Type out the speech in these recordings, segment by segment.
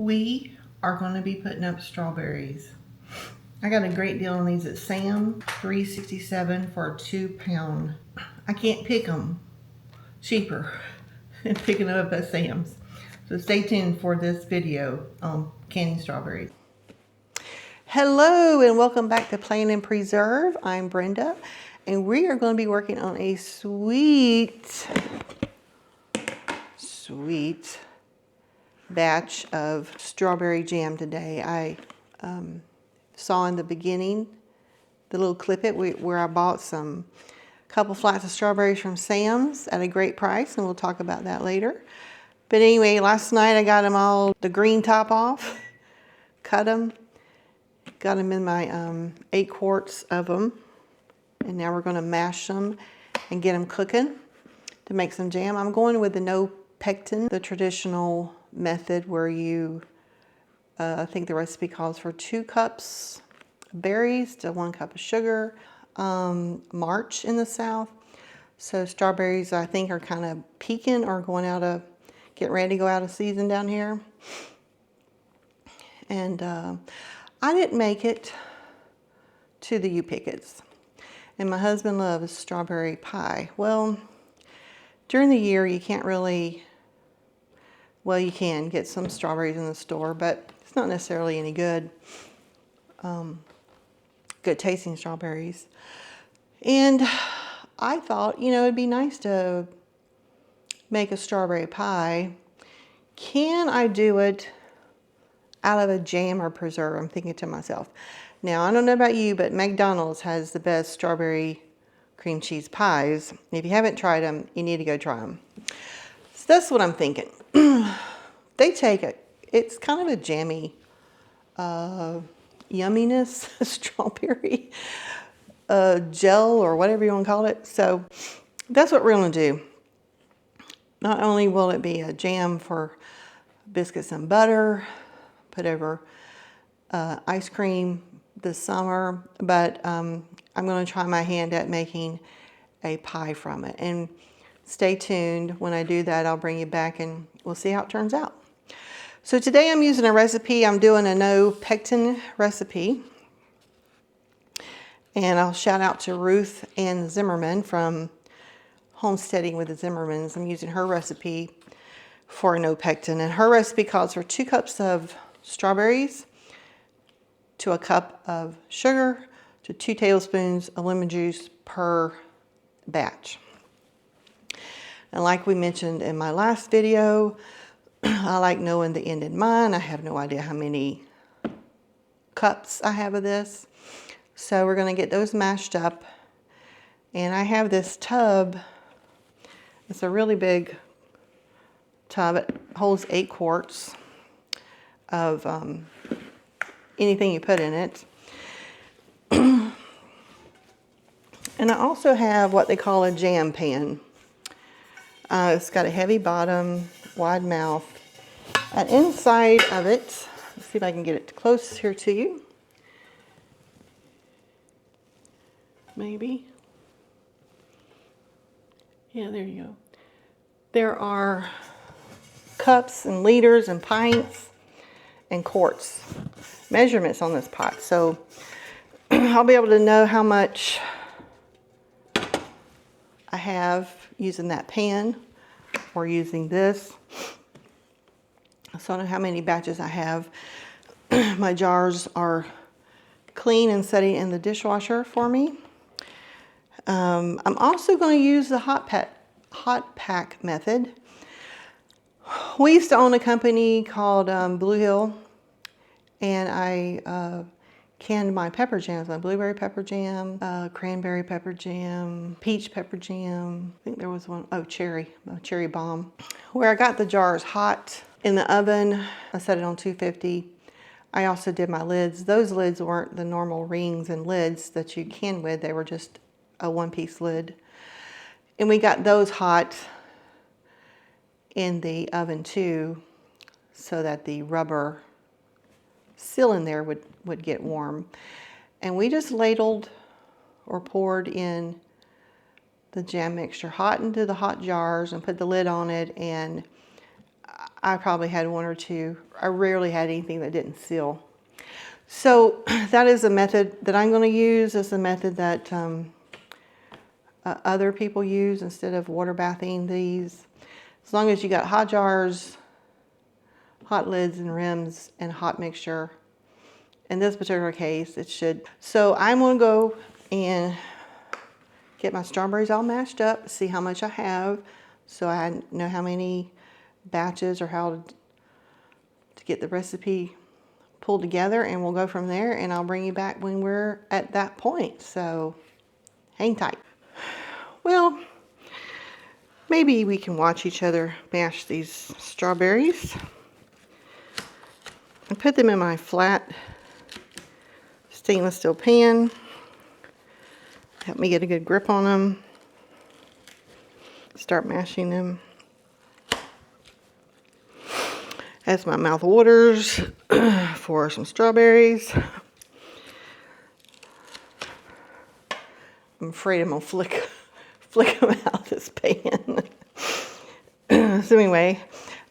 We are going to be putting up strawberries. I got a great deal on these at Sam's, $3.67 for a 2-pound. I can't pick them cheaper than picking them up at Sam's. So stay tuned for this video on canning strawberries. Hello and welcome back to Plan and Preserve. I'm Brenda and we are going to be working on a sweet batch of strawberry jam today. I saw in the beginning the little clip where I bought a couple flats of strawberries from Sam's at a great price, and we'll talk about that later. But anyway, last night I got them all, the green top off, cut them, got them in my 8 quarts of them, and now we're going to mash them and get them cooking to make some jam. I'm going with the no pectin, the traditional method where you, I think the recipe calls for 2 cups of berries to 1 cup of sugar. March in the South, so strawberries I think are kind of peaking or getting ready to go out of season down here. And I didn't make it to the U-Pickets, and my husband loves strawberry pie. Well, during the year you can't really, well, you can get some strawberries in the store, but it's not necessarily any good tasting strawberries. And I thought, you know, it'd be nice to make a strawberry pie. Can I do it out of a jam or preserve? I'm thinking to myself. Now, I don't know about you, but McDonald's has the best strawberry cream cheese pies. If you haven't tried them, you need to go try them. So that's what I'm thinking. They take it's kind of a jammy yumminess, strawberry gel or whatever you want to call it. So that's what we're going to do. Not only will it be a jam for biscuits and butter, put over ice cream this summer, but I'm going to try my hand at making a pie from it. And stay tuned. When I do that, I'll bring you back and we'll see how it turns out. So today I'm using a recipe. I'm doing a no pectin recipe. And I'll shout out to Ruth Ann Zimmerman from Homesteading with the Zimmermans. I'm using her recipe for no pectin. And her recipe calls for 2 cups of strawberries to 1 cup of sugar to 2 tablespoons of lemon juice per batch. And like we mentioned in my last video, I like knowing the end in mind. I have no idea how many cups I have of this. So we're going to get those mashed up. And I have this tub. It's a really big tub. It holds 8 quarts of anything you put in it. And I also have what they call a jam pan. It's got a heavy bottom, wide mouth. And inside of it, let's see if I can get it close here to you. Maybe. Yeah, there you go. There are cups and liters and pints and quarts measurements on this pot. So I'll be able to know how much I have using that pan or using this. So I know how many batches I have. My jars are clean and setting in the dishwasher for me. I'm also going to use the hot pack method. We used to own a company called Blue Hill, and I canned my pepper jams, my blueberry pepper jam, cranberry pepper jam, peach pepper jam. I think there was one, cherry bomb. Where I got the jars hot in the oven, I set it on 250. I also did my lids. Those lids weren't the normal rings and lids that you can with. They were just a 1-piece lid. And we got those hot in the oven too, so that the rubber seal in there would get warm. And we just ladled or poured in the jam mixture hot into the hot jars and put the lid on it. And I probably had one or two. I rarely had anything that didn't seal. So that is a method that I'm going to use. It's a method that other people use instead of water bathing these. As long as you got hot jars, hot lids and rims, and hot mixture. In this particular case, it should. So I'm going to go and get my strawberries all mashed up, see how much I have, so I know how many batches or how to get the recipe pulled together, and we'll go from there, and I'll bring you back when we're at that point. So hang tight. Well, maybe we can watch each other mash these strawberries. I put them in my flat stainless steel pan. Help me get a good grip on them. Start mashing them. As my mouth waters for some strawberries. I'm afraid I'm gonna flick them out of this pan. So anyway,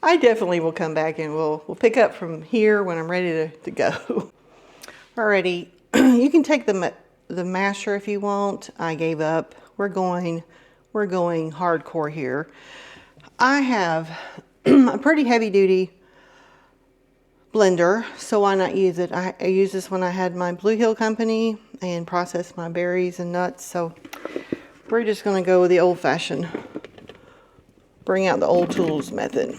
I definitely will come back and we'll pick up from here when I'm ready to go. Alrighty, you can take the masher if you want. I gave up. We're going hardcore here. I have a pretty heavy duty blender, so why not use it? I used this when I had my Blue Hill company and processed my berries and nuts, so we're just going to go with the old-fashioned, bring out the old tools method.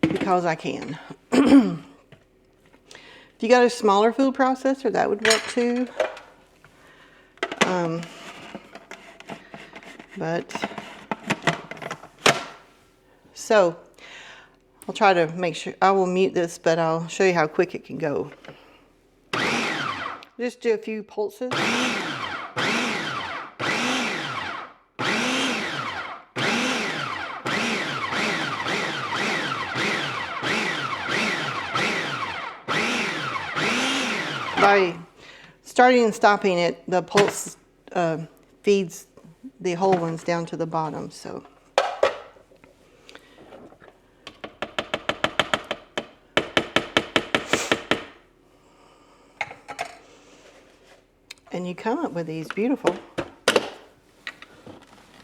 Because I can. If you got a smaller food processor, that would work too. So I'll try to make sure, I will mute this, but I'll show you how quick it can go. Just do a few pulses. By starting and stopping it, the pulse feeds the whole ones down to the bottom. So. And you come up with these beautiful,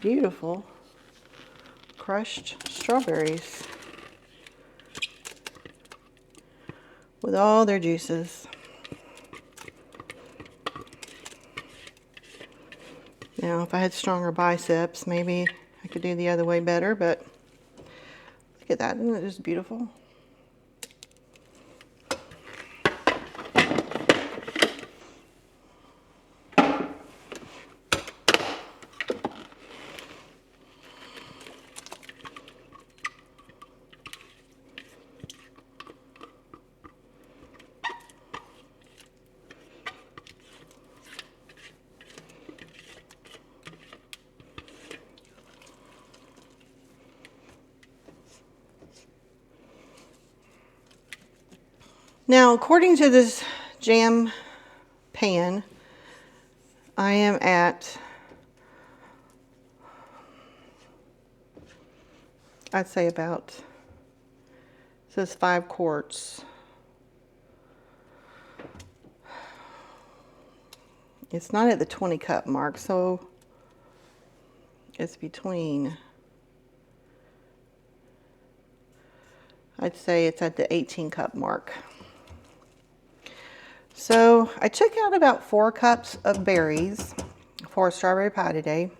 beautiful crushed strawberries with all their juices. Now, if I had stronger biceps, maybe I could do the other way better, but look at that, isn't it just beautiful? Now, according to this jam pan, I am at, I'd say about, it says 5 quarts. It's not at the 20 cup mark, so it's between, I'd say it's at the 18 cup mark. So I took out about 4 cups of berries for a strawberry pie today.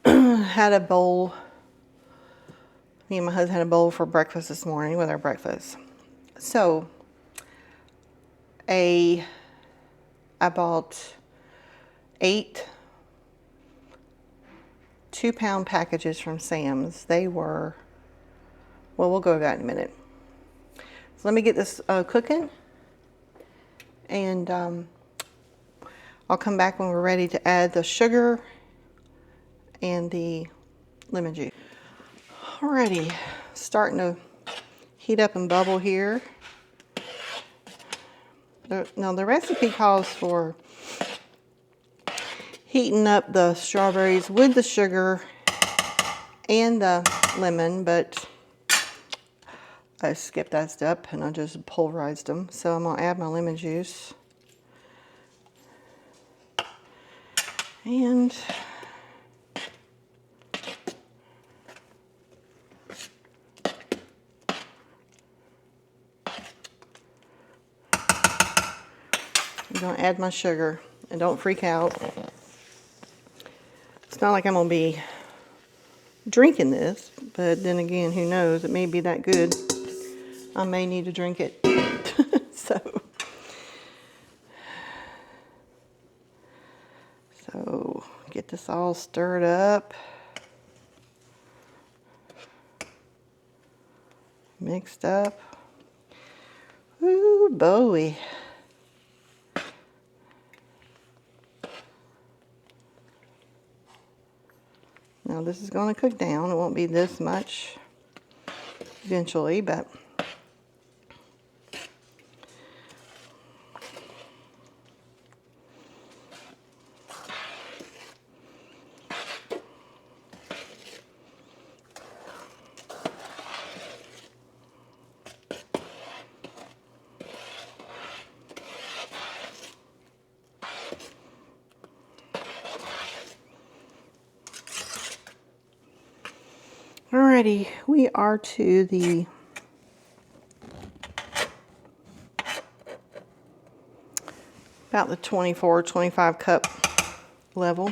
Had a bowl, me and my husband had a bowl for breakfast this morning with our breakfast. So I bought 8 2-pound packages from Sam's. They were, well, we'll go over that in a minute. So let me get this cooking. And I'll come back when we're ready to add the sugar and the lemon juice. Alrighty, starting to heat up and bubble here. Now the recipe calls for heating up the strawberries with the sugar and the lemon, but I skipped that step and I just pulverized them. So I'm gonna add my lemon juice. And I'm gonna add my sugar, and don't freak out. It's not like I'm gonna be drinking this, but then again, who knows? It may be that good. I may need to drink it. So get this all stirred up. Mixed up. Ooh, boy. Now this is going to cook down. It won't be this much eventually, but alrighty, we are to the about the 24, 25 cup level.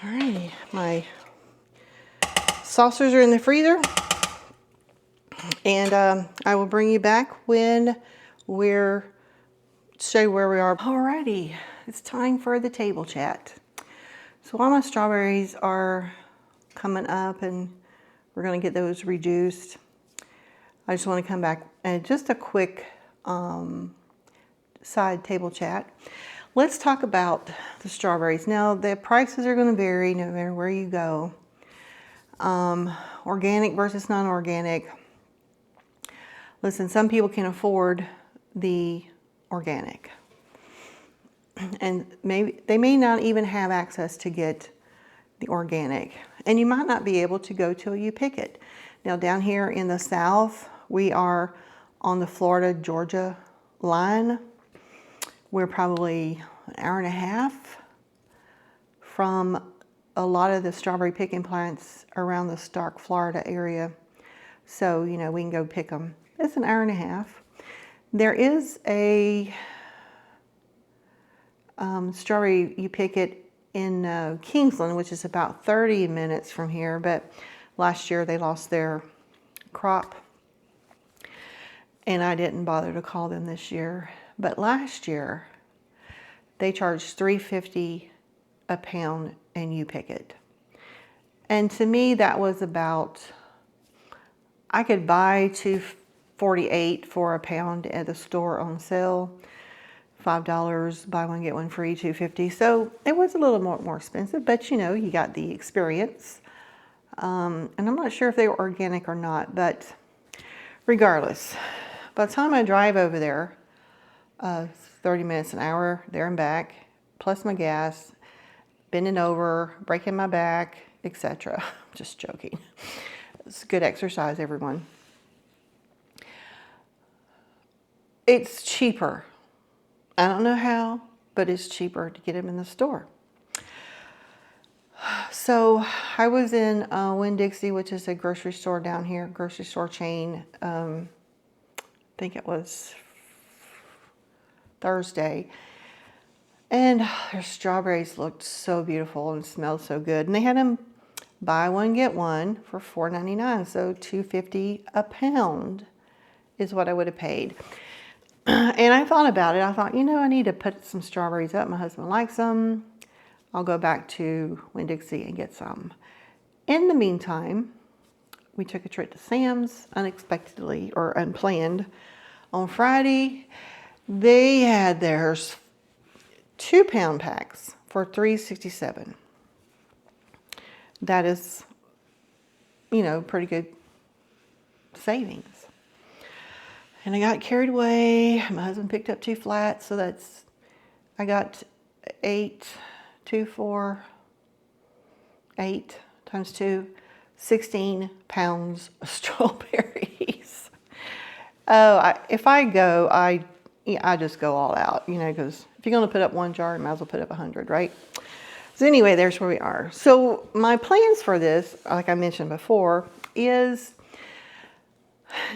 Alrighty, my saucers are in the freezer, and I will bring you back when show you where we are. Alrighty, it's time for the table chat. So while my strawberries are coming up and we're going to get those reduced, I just want to come back and just a quick side table chat. Let's talk about the strawberries. Now, the prices are going to vary no matter where you go. Organic versus non-organic. Listen, some people can afford the organic, and maybe they may not even have access to get the organic, and you might not be able to go till you pick it. Now, down here in the South, we are on the Florida-Georgia line. We're probably an hour and a half from a lot of the strawberry picking plants around the Stark, Florida area. So, you know, we can go pick them. It's an hour and a half. There is a strawberry, you pick it in Kingsland, which is about 30 minutes from here, but last year they lost their crop, and I didn't bother to call them this year. But last year, they charged $3.50 a pound, and you pick it. And to me, that was about, I could buy $2.48 for a pound at the store on sale. $5, buy one, get one free, $2.50. So it was a little more expensive, but you know, you got the experience. And I'm not sure if they were organic or not, but regardless, by the time I drive over there, 30 minutes, an hour there and back, plus my gas, bending over, breaking my back, etc. Just joking. It's good exercise, everyone. It's cheaper. I don't know how, but it's cheaper to get them in the store. So I was in Winn-Dixie, which is a grocery store down here, grocery store chain. I think it was Thursday. And their strawberries looked so beautiful and smelled so good. And they had them buy one, get one for $4.99. So $2.50 a pound is what I would have paid. And I thought about it. I thought, you know, I need to put some strawberries up. My husband likes them. I'll go back to Winn-Dixie and get some. In the meantime, we took a trip to Sam's unexpectedly or unplanned. On Friday, they had theirs 2-pound packs for $3.67. That is, you know, pretty good savings. And I got carried away. My husband picked up 2 flats, so that's, I got 8 times 2, 16 pounds of strawberries. Oh, if I go, I just go all out, you know, because if you're going to put up 1 jar, you might as well put up 100, right? So anyway, there's where we are. So my plans for this, like I mentioned before, is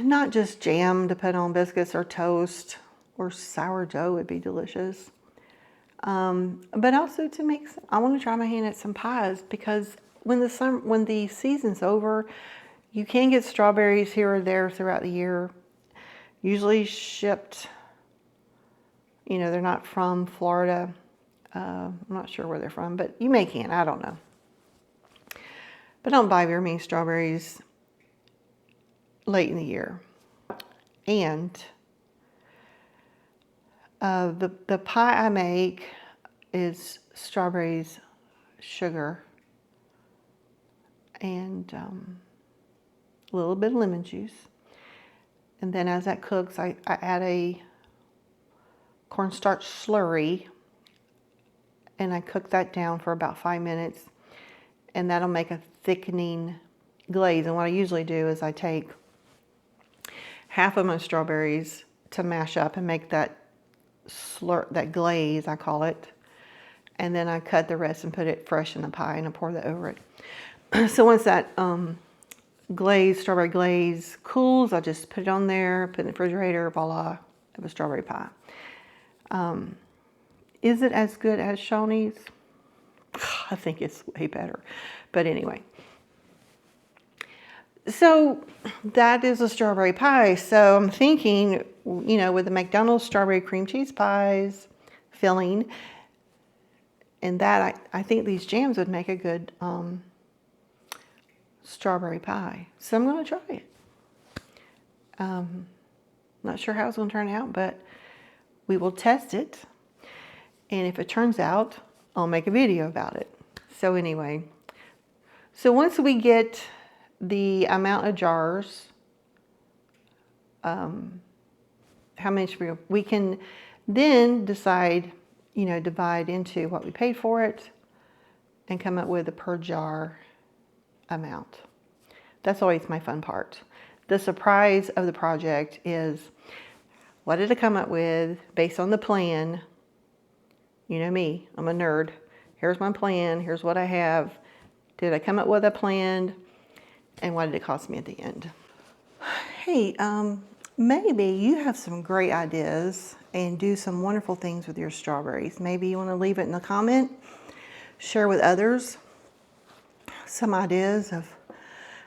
not just jam to put on biscuits or toast, or sourdough would be delicious. But also to make, I want to try my hand at some pies, because when the season's over, you can get strawberries here or there throughout the year, usually shipped, you know, they're not from Florida. I'm not sure where they're from, but you can, I don't know. But I don't buy very many strawberries late in the year. And the pie I make is strawberries, sugar, and a little bit of lemon juice. And then as that cooks, I add a cornstarch slurry, and I cook that down for about 5 minutes, and that'll make a thickening glaze. And what I usually do is I take half of my strawberries to mash up and make that glaze, I call it, and then I cut the rest and put it fresh in the pie, and I pour that over it. So once that strawberry glaze cools, I just put it on there, put it in the refrigerator, voila, I have a strawberry pie. Is it as good as Shawnee's? I think it's way better. But anyway. So that is a strawberry pie. So I'm thinking, you know, with the McDonald's strawberry cream cheese pies filling, and that, I think these jams would make a good strawberry pie. So I'm going to try it. Not sure how it's going to turn out, but we will test it. And if it turns out, I'll make a video about it. So anyway, so once we get the amount of jars, how much we can then decide, you know, divide into what we paid for it and come up with a per jar amount. That's always my fun part. The surprise of the project is, what did I come up with based on the plan? You know me, I'm a nerd. Here's my plan, here's what I have. Did I come up with a plan? And what did it cost me at the end? Hey, maybe you have some great ideas and do some wonderful things with your strawberries. Maybe you want to leave it in the comment, share with others some ideas of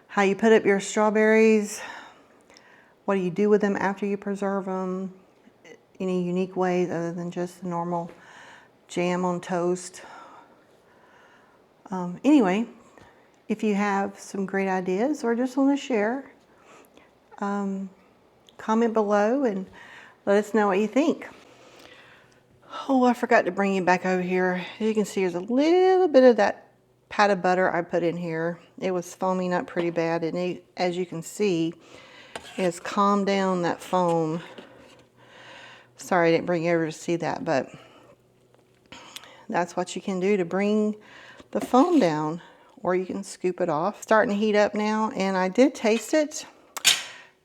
how you put up your strawberries, what do you do with them after you preserve them, any unique ways other than just the normal jam on toast. Anyway, if you have some great ideas or just want to share, comment below and let us know what you think. Oh, I forgot to bring you back over here. As you can see, there's a little bit of that pat of butter I put in here. It was foaming up pretty bad, and as you can see, it's calmed down that foam. Sorry I didn't bring you over to see that, but that's what you can do to bring the foam down, or you can scoop it off. Starting to heat up now, and I did taste it.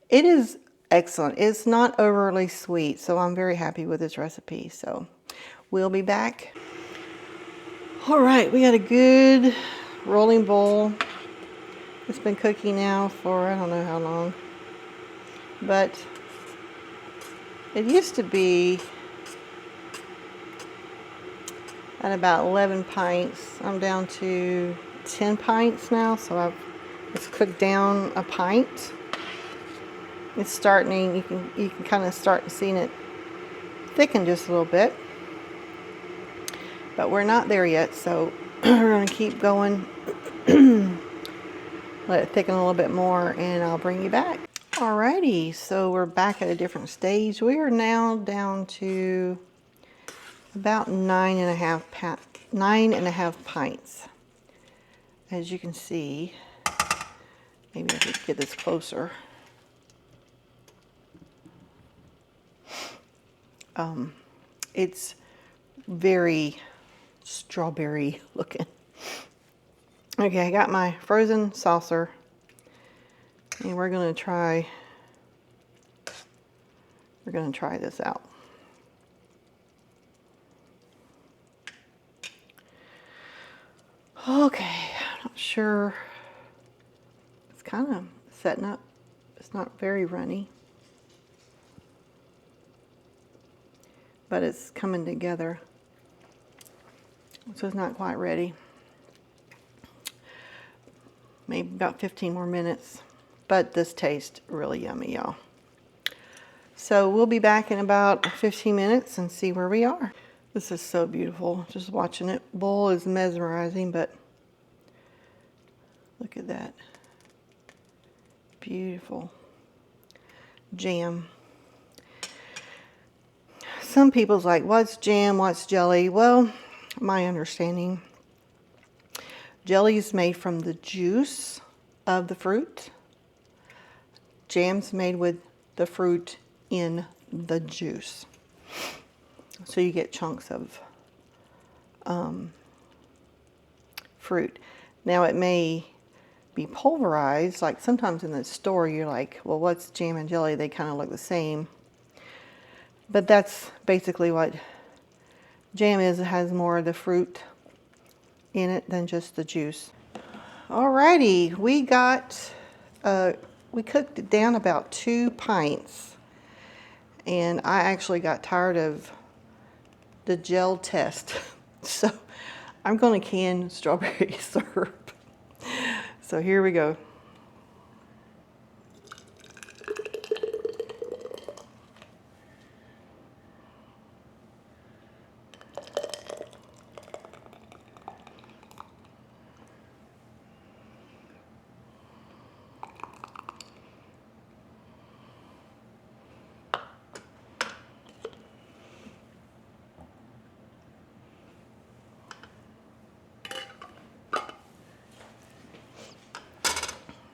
It is excellent. It's not overly sweet, so I'm very happy with this recipe. So we'll be back. All right, we got a good rolling bowl. It's been cooking now for I don't know how long, but it used to be at about 11 pints. I'm down to 10 pints now, so it's cooked down a pint. It's starting, you can kind of start seeing it thicken just a little bit. But we're not there yet, so we're going to keep going. Let it thicken a little bit more, and I'll bring you back. Alrighty, so we're back at a different stage. We are now down to about 9.5 pints. As you can see, maybe I could get this closer. It's very strawberry looking. Okay, I got my frozen saucer, and we're gonna try this out. Okay, I'm not sure. It's kind of setting up. It's not very runny, but it's coming together. So it's not quite ready. Maybe about 15 more minutes, but this tastes really yummy, y'all. So we'll be back in about 15 minutes and see where we are. This is so beautiful. Just watching it boil is mesmerizing, but look at that. Beautiful jam. Some people's like, what's jam, what's jelly? Well, my understanding, jelly is made from the juice of the fruit. Jam's made with the fruit in the juice. So you get chunks of fruit. Now it may be pulverized, like sometimes in the store you're like, well, what's jam and jelly? They kind of look the same. But that's basically what jam is. It has more of the fruit in it than just the juice. Alrighty, we cooked it down about 2 pints, and I actually got tired of the gel test. So I'm going to can strawberry syrup. So here we go.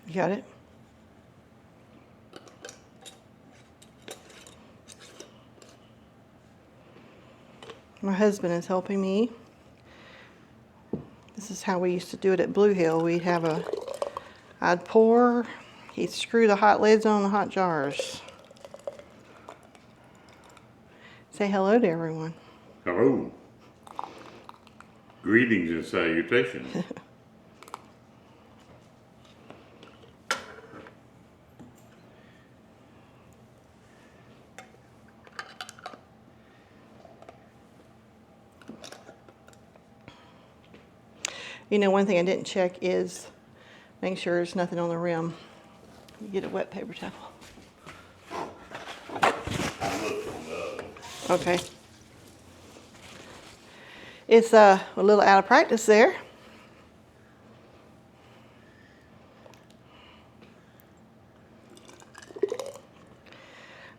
You got it? My husband is helping me. This is how we used to do it at Blue Hill. I'd pour, he'd screw the hot lids on the hot jars. Say hello to everyone. Hello. Greetings and salutations. You know, one thing I didn't check is make sure there's nothing on the rim. You get a wet paper towel. Okay. It's a little out of practice there.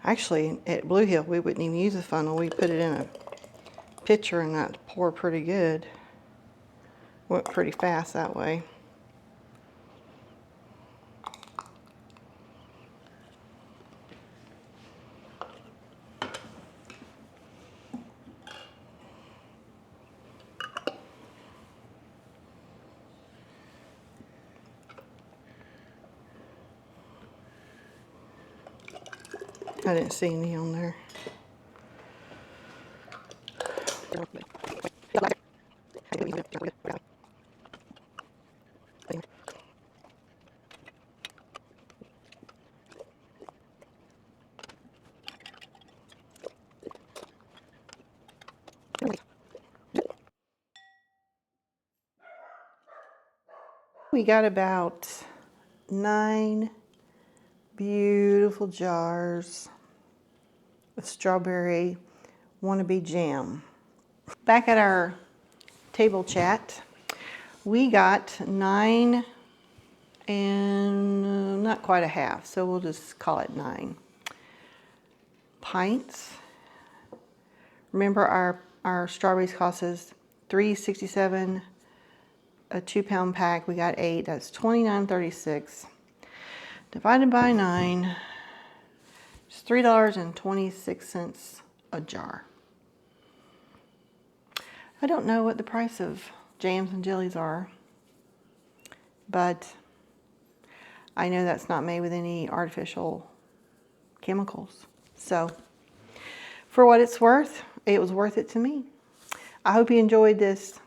Actually, at Blue Hill, we wouldn't even use a funnel. We put it in a pitcher and that pour pretty good. Went pretty fast that way. I didn't see any on there. We got about 9 beautiful jars of strawberry wannabe jam. Back at our table chat, we got 9 and not quite a half, so we'll just call it 9 pints. Remember, our strawberries cost us $3.67 a 2-pound pack. We got 8. That's $29.36 divided by 9. It's $3.26 a jar. I don't know what the price of jams and jellies are, but I know that's not made with any artificial chemicals. So for what it's worth, it was worth it to me. I hope you enjoyed this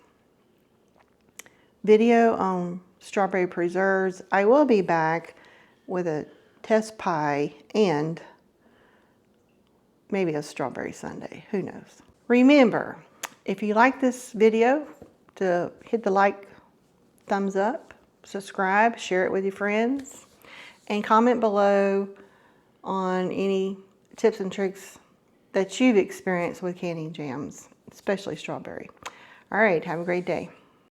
video on strawberry preserves. I will be back with a test pie and maybe a strawberry sundae, who knows. Remember, if you like this video, to hit the like, thumbs up, subscribe, share it with your friends, and comment below on any tips and tricks that you've experienced with canning jams, especially strawberry. All right, have a great day.